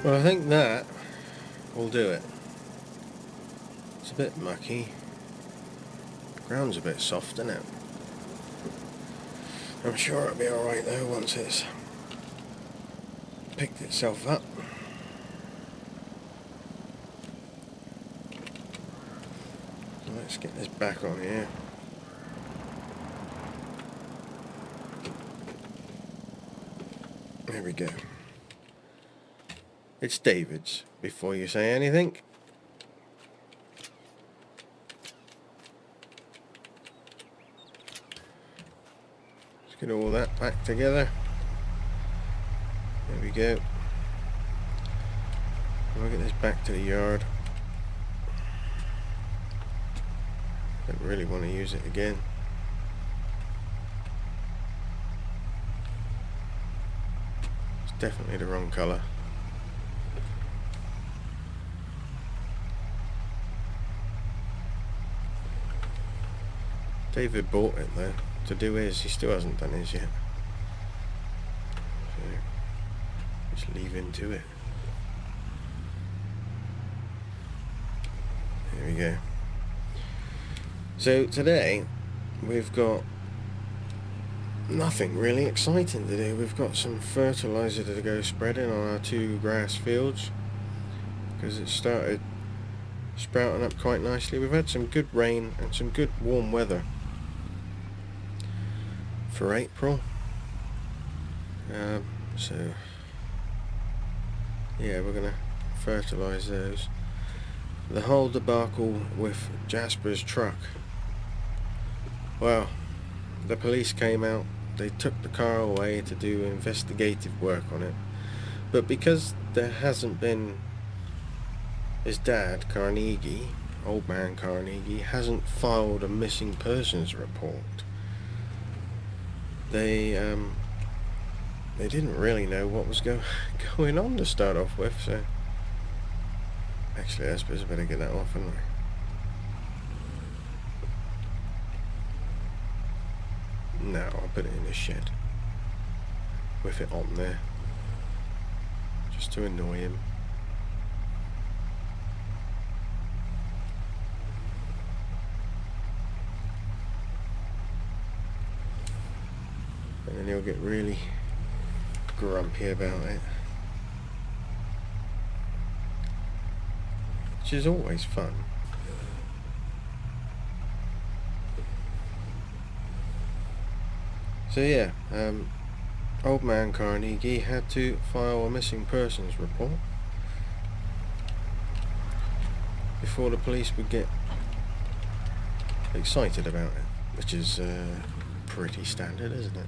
Well, I think that will do it. It's a bit mucky. The ground's a bit soft, isn't it? I'm sure it'll be alright though once it's picked itself up. Let's get this back on here. There we go. It's David's, before you say anything. Let's get all that back together. There we go. We'll get this back to the yard. Don't really want to use it again. It's definitely the wrong colour. David bought it though, to do his. He still hasn't done his yet. So, just leave him to it. There we go. So today, we've got nothing really exciting to do. We've got some fertiliser to go spreading on our 2 grass fields, because it started sprouting up quite nicely. We've had some good rain and some good warm weather for April, so yeah, we're gonna fertilise those. The whole debacle with Jasper's truck, well, the police came out, they took the car away to do investigative work on it, but because there hasn't been, his dad, Carnegie, old man Carnegie, hasn't filed a missing persons report. They didn't really know what was going on to start off with, so actually I suppose I better get that off, hadn't I? No, I'll put it in the shed with it on there, just to annoy him. And then he'll get really grumpy about it, which is always fun. So yeah, old man Carnegie had to file a missing persons report before the police would get excited about it, which is pretty standard, isn't it?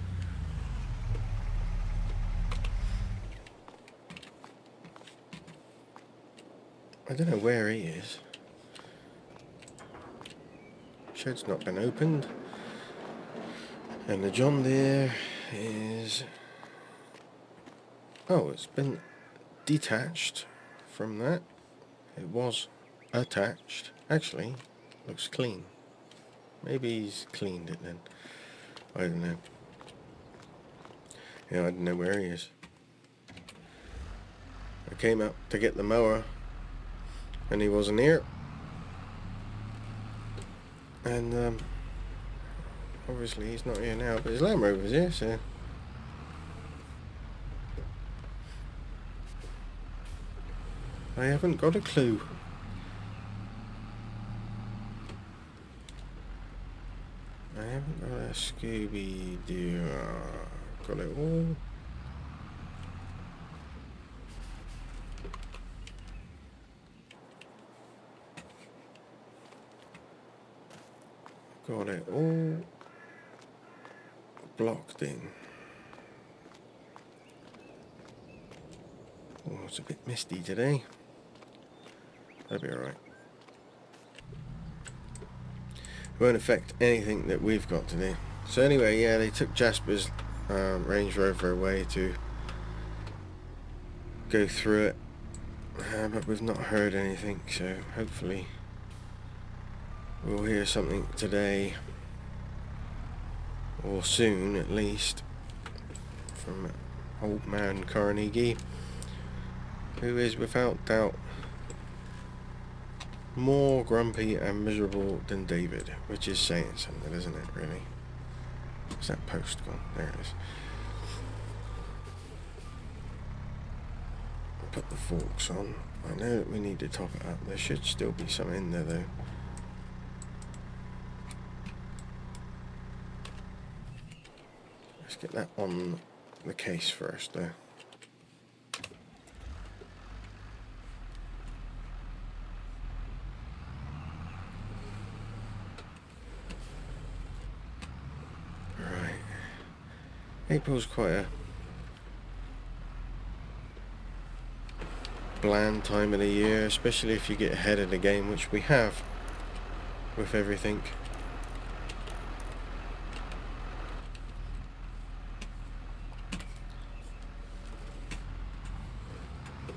I don't know where he is. Shed's not been opened. And the John Deere is... oh, it's been detached from that. It was attached. Actually, looks clean. Maybe he's cleaned it then. I don't know. Yeah, I don't know where he is. I came up to get the mower and he wasn't here, and obviously he's not here now, but his Land Rover's here, so I haven't got a clue. I haven't got a Scooby-Doo. Got it all. Got it all blocked in. Oh, it's a bit misty today. That'll be alright. It won't affect anything that we've got to do. So anyway, yeah, they took Jasper's Range Rover away to go through it, but we've not heard anything, so hopefully we'll hear something today, or soon at least, from old man Carnegie. who is without doubt more grumpy and miserable than David, which is saying something, isn't it, really? Where's that post gone? There it is. Put the forks on. I know that we need to top it up. There should still be some in there, though. Let's get that on the case first, though. April's quite a bland time of the year, especially if you get ahead of the game, which we have with everything.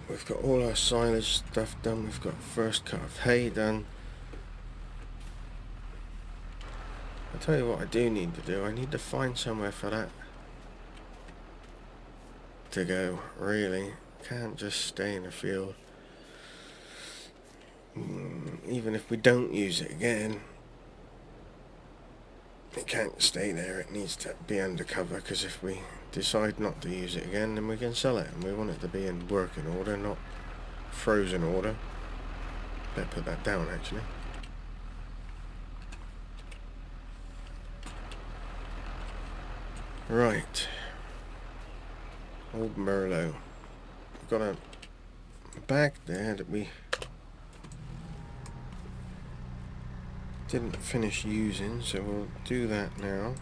We've got all our silage stuff done, we've got first cut of hay done. I'll tell you what I do need to do, I need to find somewhere for that to go, really. Can't just stay in the field. Even if we don't use it again, it can't stay there, it needs to be undercover, because if we decide not to use it again, then we can sell it, and we want it to be in working order, not frozen order. Better put that down, actually. Right. Old Merlot. We've got a bag there that we didn't finish using, so we'll do that now.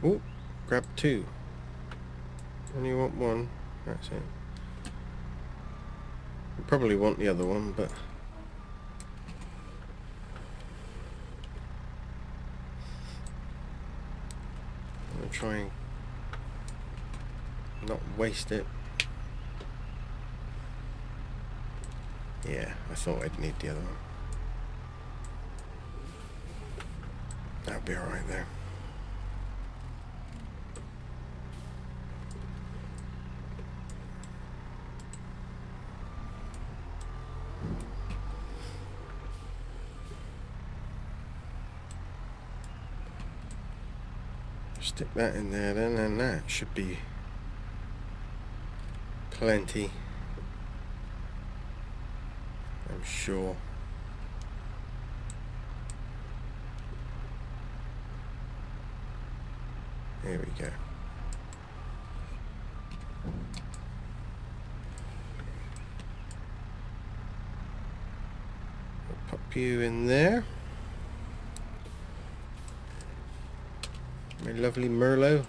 Oh, grab two. Only want one. That's it. We probably want the other one, but I'm going to try and not waste it. Yeah, I thought I'd need the other one. That'll be alright there. Stick that in there then, and that should be plenty, I'm sure. There we go. I'll pop you in there. My lovely Merlot.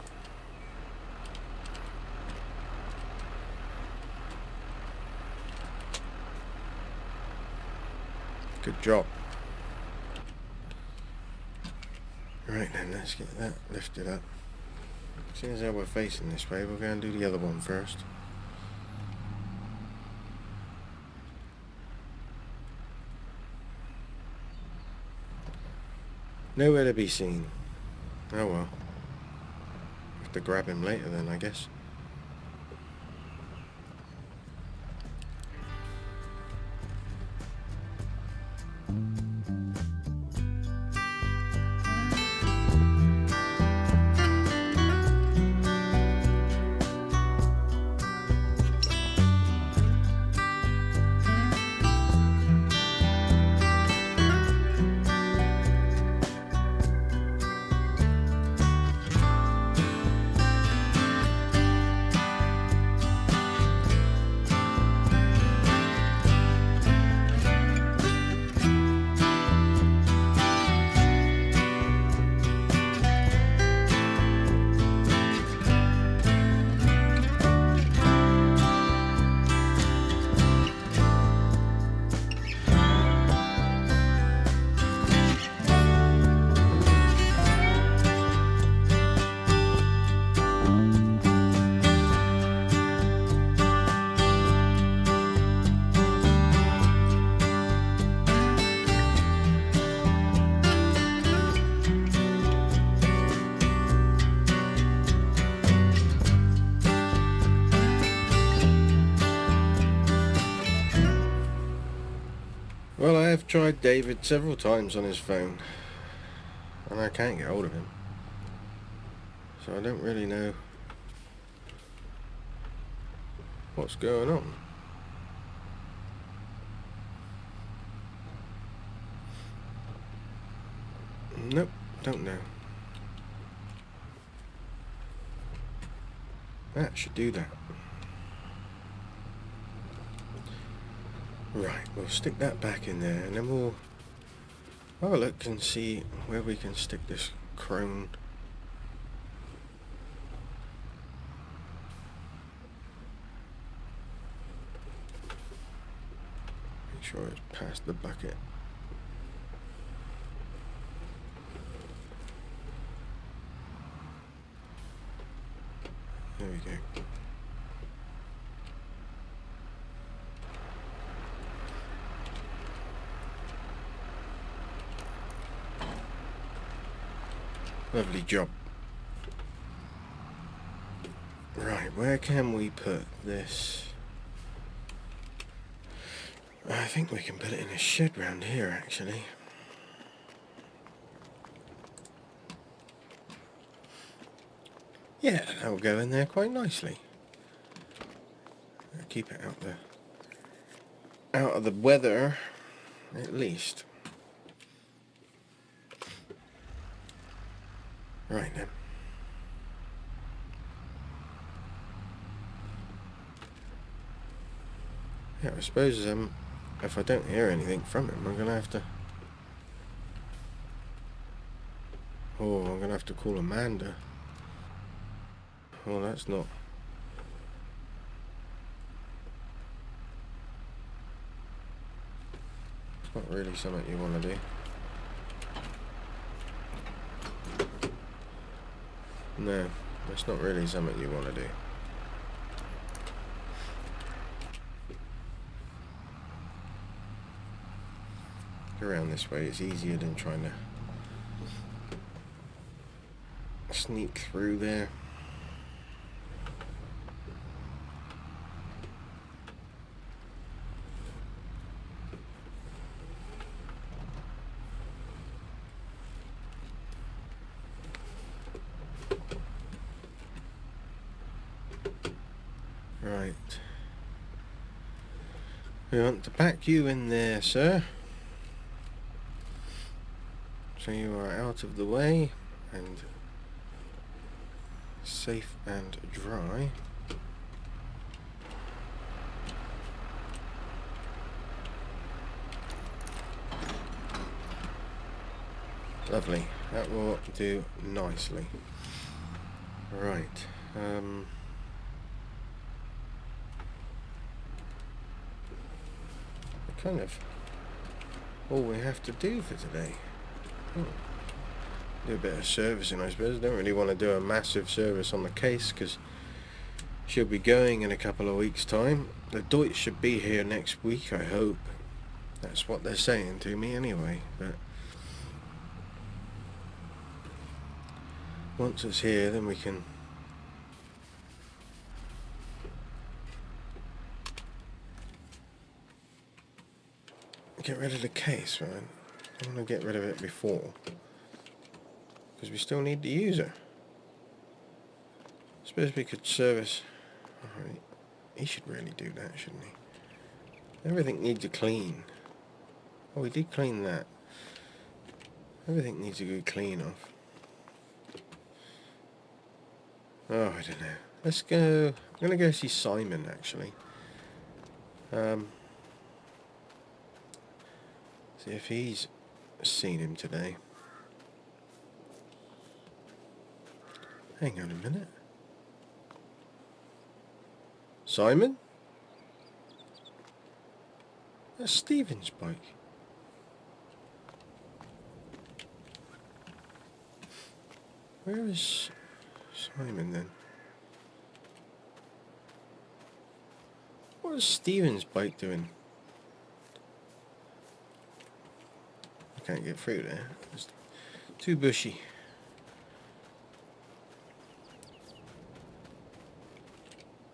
Good job. Right then, let's get that lifted up. Seeing as how we're facing this way, we're going to do the other one first. Nowhere to be seen. Oh well. Have to grab him later then, I guess. Well, I have tried David several times on his phone, and I can't get hold of him. So I don't really know what's going on. Nope, don't know. That should do that. Right, we'll stick that back in there, and then we'll have a look and see where we can stick this crone. Make sure it's past the bucket. There we go. Lovely job. Right, where can we put this? I think we can put it in a shed round here, actually. Yeah, that'll go in there quite nicely. Keep it out of the weather, at least. Right then. Yeah, I suppose if I don't hear anything from him, I'm gonna have to. Oh, I'm gonna have to call Amanda. Well, that's not. It's not really something you want to do. No, that's not really something you want to do. Around this way is easier than trying to sneak through there. Right. We want to pack you in there, sir. So you are out of the way and safe and dry. Lovely. That will do nicely. Right. Kind of all we have to do for today. Do a bit of servicing, I suppose. Don't really want to do a massive service on the case because she'll be going in a couple of weeks' time. The Deutsch should be here next week, I hope. That's what they're saying to me anyway. But once it's here, then we can get rid of the case, right? I want to get rid of it before, because we still need to use her. I suppose we could service. Alright, he should really do that, shouldn't he? Everything needs a clean. Oh, we did clean that. Everything needs a good clean off. Oh, I don't know. Let's go. I'm going to go see Simon, actually. See if he's seen him today. Hang on a minute. Simon? That's Stephen's bike. Where is Simon then? What is Stephen's bike doing? I can't get through there. It's too bushy.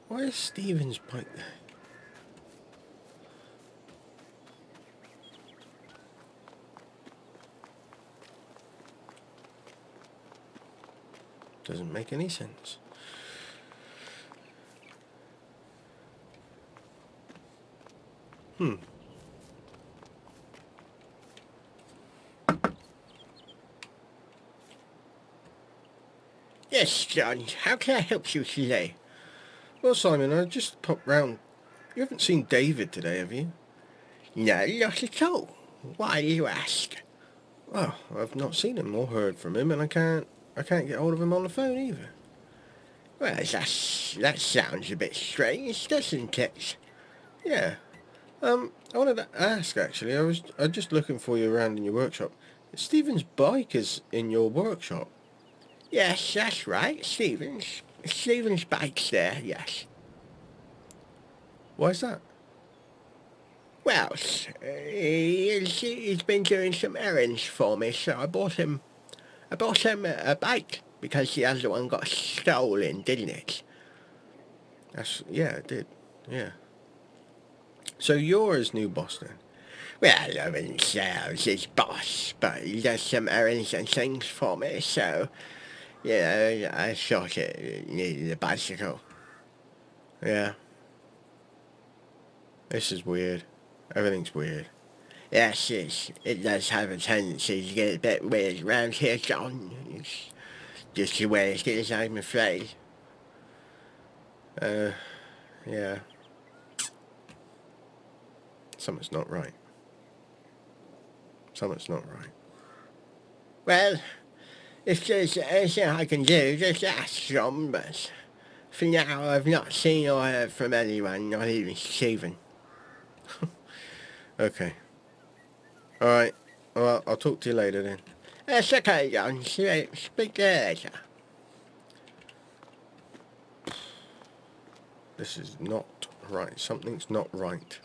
Why is Stephen's bike there? Doesn't make any sense. Yes, John. How can I help you today? Well, Simon, I just popped round. You haven't seen David today, have you? No, not at all. Why do you ask? Well, I've not seen him or heard from him, and I can't get hold of him on the phone either. Well, that sounds a bit strange, doesn't it? Yeah. I wanted to ask actually. I was just looking for you around in your workshop. Stephen's bike is in your workshop. Yes, that's right, Stephen's bike's there, yes. Why's that? Well, he's been doing some errands for me, so I bought him a bike because the other one got stolen, didn't it? Yeah, it did. Yeah. So you're his new boss then? Well, I wouldn't say I was his boss, but he does some errands and things for me, so, I thought it needed a bicycle. Yeah. This is weird. Everything's weird. Yes, it does have a tendency to get a bit weird around here, John. It's just the way it is, I'm afraid. Yeah. Something's not right. Something's not right. Well, if there's anything I can do, just ask, John, but for now I've not seen or heard from anyone, not even Stephen. Okay. Alright. Well, I'll talk to you later then. That's okay, John. Speak to you later. This is not right. Something's not right.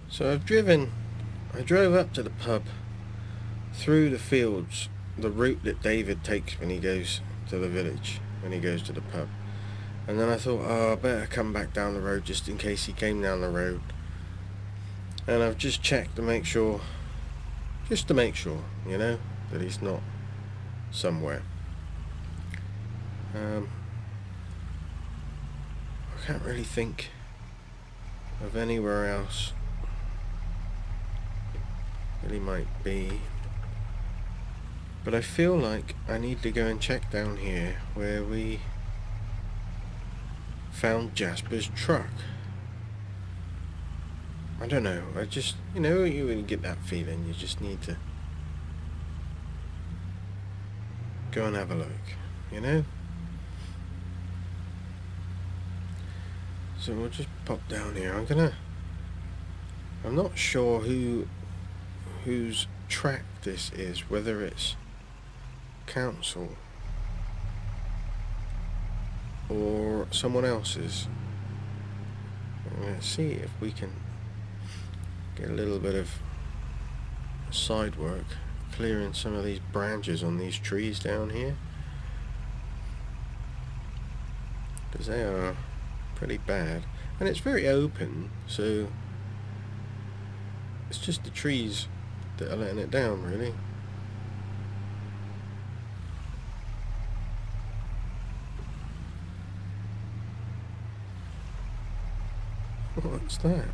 So I drove up to the pub, through the fields, the route that David takes when he goes to the village, when he goes to the pub. And then I thought, I better come back down the road just in case he came down the road. And I've just checked to make sure, that he's not somewhere. I can't really think of anywhere else that he might be. But I feel like I need to go and check down here where we found Jasper's truck. I don't know, I just, you really get that feeling, you just need to go and have a look, So we'll just pop down here. I'm not sure whose track this is, whether it's council or someone else's. Let's see if we can get a little bit of side work, clearing some of these branches on these trees down here, because they are pretty bad, and it's very open, so it's just the trees that are letting it down, really. What's that?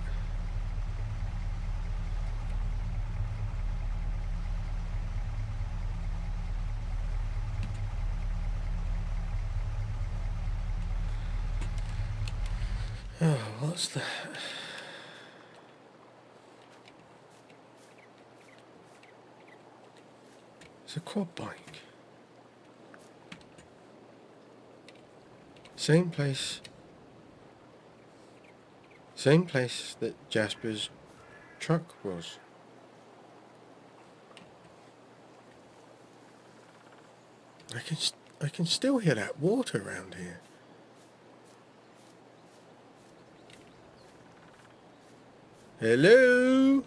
Oh, what's that? It's a quad bike. Same place that Jasper's truck was. I can still hear that water around here. Hello?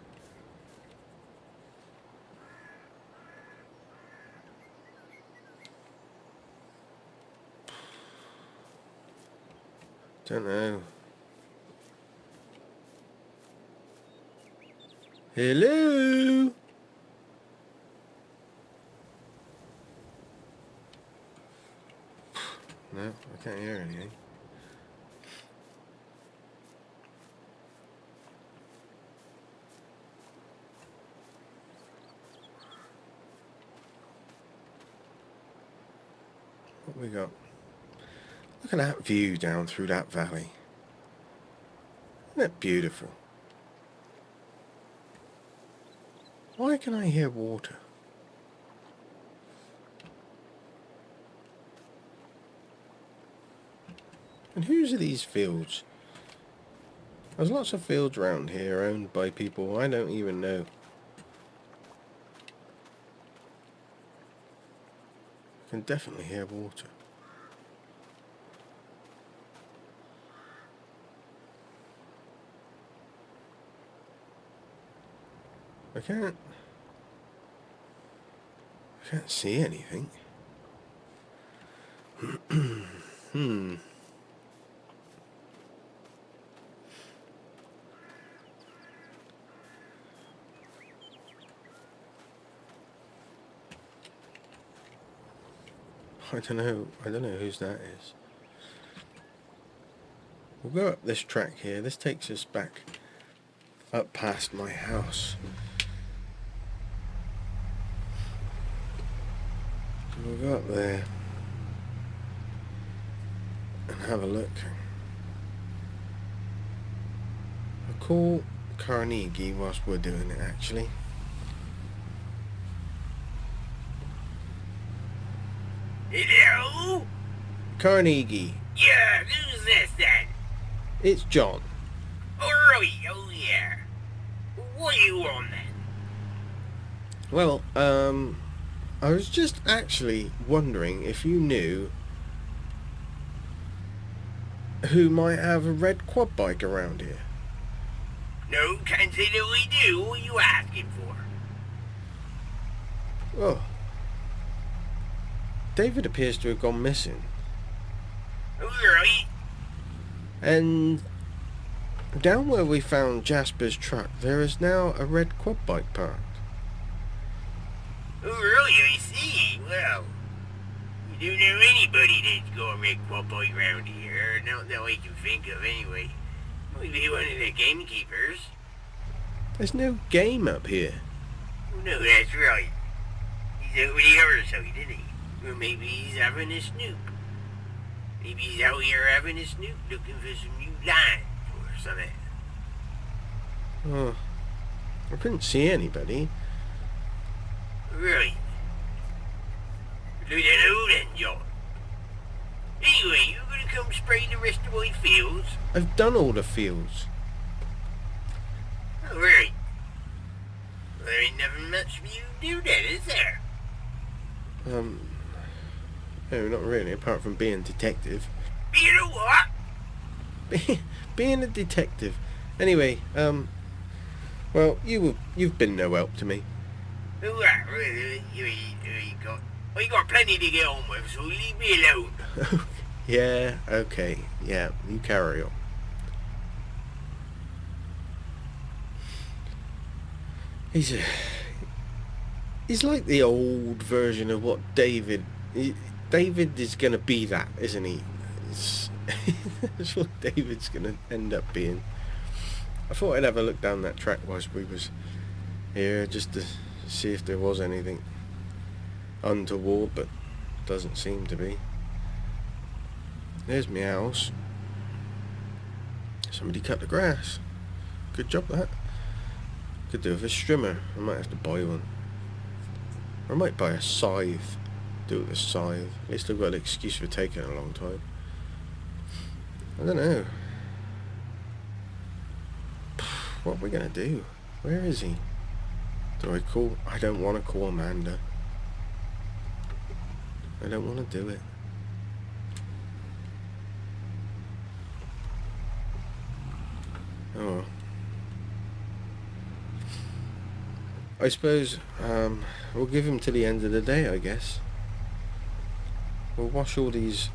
Don't know. Hello? Can't hear anything. What we got? Look at that view down through that valley. Isn't that beautiful? Why can I hear water? And whose are these fields? There's lots of fields around here owned by people I don't even know. I can definitely hear water. I can't see anything. I don't know whose that is. We'll go up this track here. This takes us back up past my house. So we'll go up there and have a look. I'll call Carnegie whilst we're doing it, actually. Hello? Carnegie. Yeah, who's this then? It's John. Alright, oh yeah. What are you on then? Well, I was just actually wondering if you knew who might have a red quad bike around here. No, can't say that we do. What are you asking for? Oh. David appears to have gone missing. Alright. And down where we found Jasper's truck, there is now a red quad bike parked. Alright, I see. Well, you don't know anybody that's got a red quad bike around here. Not that I can think of anyway. Maybe one of the gamekeepers. There's no game up here. No, that's right. He's over the other side, isn't he? Or maybe he's having a snoop. Maybe he's out here having a snoop looking for some new lines or something. Oh, I couldn't see anybody. Right. I don't know then, John. Anyway, you gonna come spray the rest of my fields? I've done all the fields. Alright. Well, there ain't nothing much for you to do then, is there? No, not really, apart from being detective. Being a what? Being a detective. Anyway, well, you've been no help to me. Alright, I got plenty to get on with, so leave me alone. Yeah, okay, yeah, you carry on. He's like the old version of what David is going to be, that, isn't he? That's what David's going to end up being. I thought I'd have a look down that track whilst we was here, just to see if there was anything untoward, but doesn't seem to be. There's my house. Somebody cut the grass. Good job, that. Could do with a strimmer. I might have to buy one. Or I might buy a scythe. Do it with a scythe. At least I've got an excuse for taking a long time. I don't know. What are we gonna do? Where is he? Do I call? I don't want to call Amanda. I don't want to do it. Oh well. I suppose we'll give him to the end of the day, I guess. We'll wash all these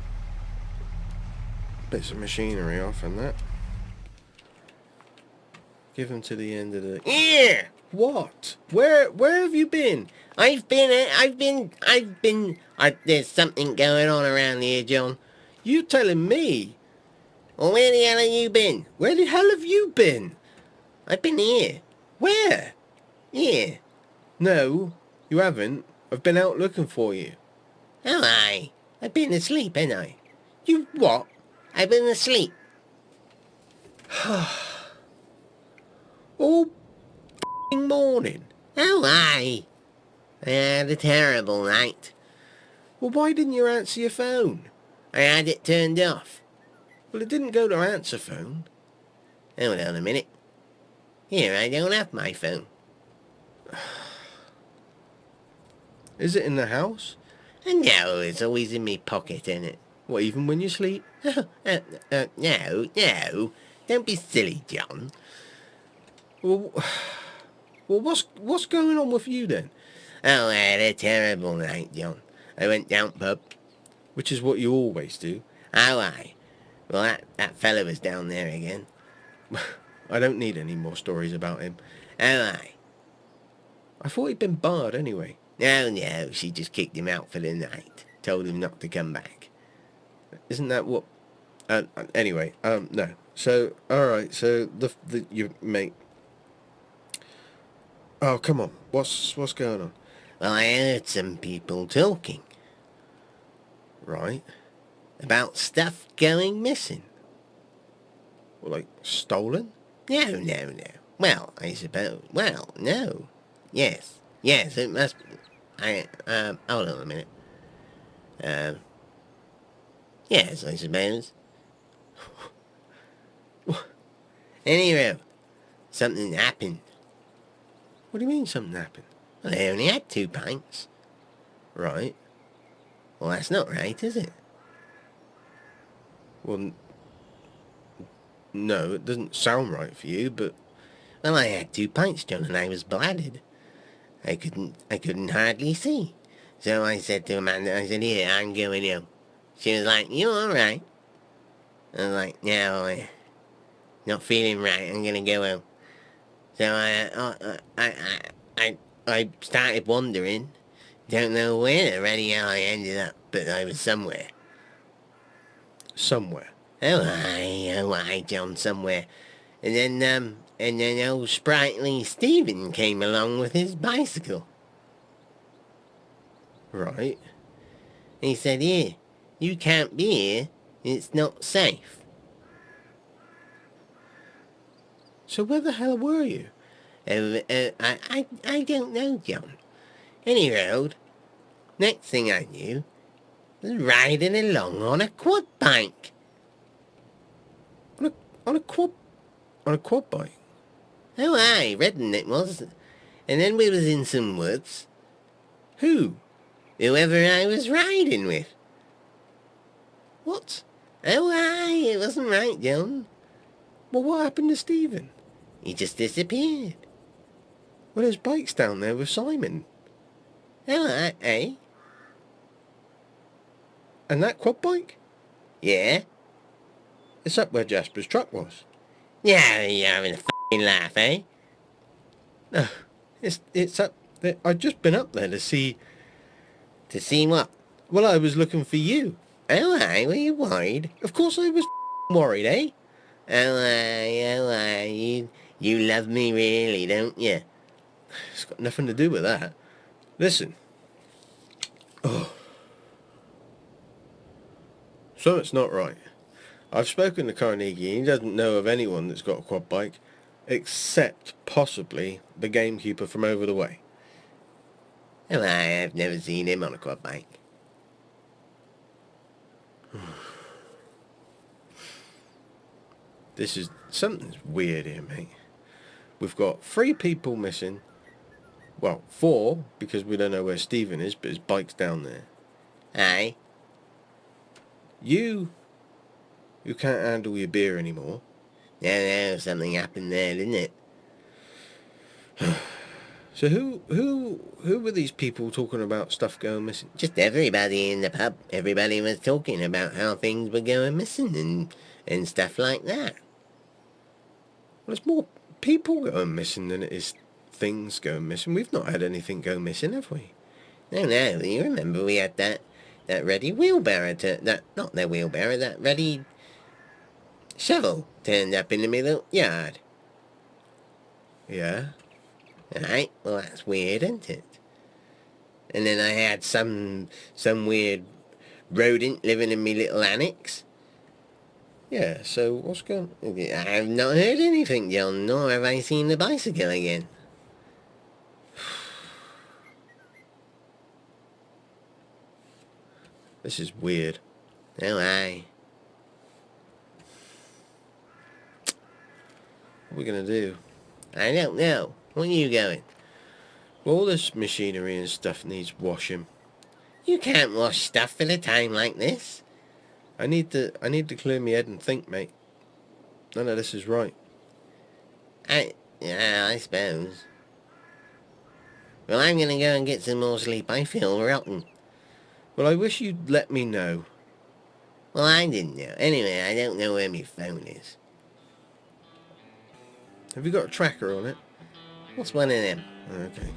bits of machinery off and that. Give him to the end of the... Yeah! What? Where have you been? There's something going on around here, John. You telling me? Well, where the hell have you been? Where the hell have you been? I've been here. Where? Here. No, you haven't. I've been out looking for you. Oh, aye. I've been asleep, ain't I? You what? I've been asleep. All morning. Oh, aye. I had a terrible night. Well, why didn't you answer your phone? I had it turned off. Well, it didn't go to answer phone. Hold on a minute. Here, I don't have my phone. Is it in the house? No, it's always in me pocket, innit? What, even when you sleep? No. Don't be silly, John. Well, what's going on with you then? Oh, I had a terrible night, John. I went down pub. Which is what you always do. Oh, aye. Well, that fella was down there again. I don't need any more stories about him. Oh, aye. I thought he'd been barred anyway. No, she just kicked him out for the night. Told him not to come back. Isn't that what... anyway, no. So, alright, so your mate... Oh, come on. What's going on? Well, I heard some people talking. Right. About stuff going missing. Well, like, stolen? No. Well, I suppose. Well, no. Yes, it must... hold on a minute. Yes, I suppose. Anyhow, something happened. What do you mean something happened? Well, I only had 2 pints. Right. Well, that's not right, is it? Well, no, it doesn't sound right for you, but... Well, I had 2 pints, John, and I was bladdered. I couldn't hardly see. So I said to Amanda, I said, here, I'm going home. She was like, you all right? I was like, no, I'm not feeling right, I'm gonna go home. So I started wandering. Don't know where already how I ended up, but I was somewhere. Somewhere? Oh, aye, John, somewhere. And then old sprightly Stephen came along with his bicycle. Right. He said, here, you can't be here, it's not safe. So where the hell were you? I don't know, John. Any road. Next thing I knew, I was riding along on a quad bike. On a quad bike? Oh, aye, Redden it was. And then we was in some woods. Who? Whoever I was riding with. What? Oh, aye, it wasn't right, John. Well, what happened to Stephen? He just disappeared. Well, there's bikes down there with Simon. Oh, aye. And that quad bike? Yeah? It's up where Jasper's truck was. Yeah, you're having a f***ing laugh, eh? No, it's up there. I'd just been up there to see... To see what? Well, I was looking for you. Oh, aye, were you worried? Of course I was worried, eh? Oh, aye, you love me really, don't you? It's got nothing to do with that. Listen. Oh. So it's not right. I've spoken to Carnegie and he doesn't know of anyone that's got a quad bike, except possibly the gamekeeper from over the way. Oh, I've never seen him on a quad bike. Something's weird here, mate. We've got 3 people missing. Well, 4, because we don't know where Stephen is, but his bike's down there. Aye. You can't handle your beer anymore. No, something happened there, didn't it? So who were these people talking about stuff going missing? Just everybody in the pub. Everybody was talking about how things were going missing and stuff like that. Well, there's more people going missing than it is things going missing. We've not had anything go missing, have we? No, you remember we had that that ready wheelbarrow not the wheelbarrow, that ready shovel turned up in the middle yard. Yeah? Right, well that's weird, isn't it? And then I had some weird rodent living in me little annex. Yeah, so what's going on? I have not heard anything, John, nor have I seen the bicycle again. This is weird. Oh, aye. What are we going to do? I don't know. Where are you going? Well, all this machinery and stuff needs washing. You can't wash stuff at a time like this. I need to clear my head and think, mate. None of this is right. Yeah, I suppose. Well, I'm gonna go and get some more sleep. I feel rotten. Well, I wish you'd let me know. Well, I didn't know. Anyway, I don't know where my phone is. Have you got a tracker on it? What's one of them? Okay.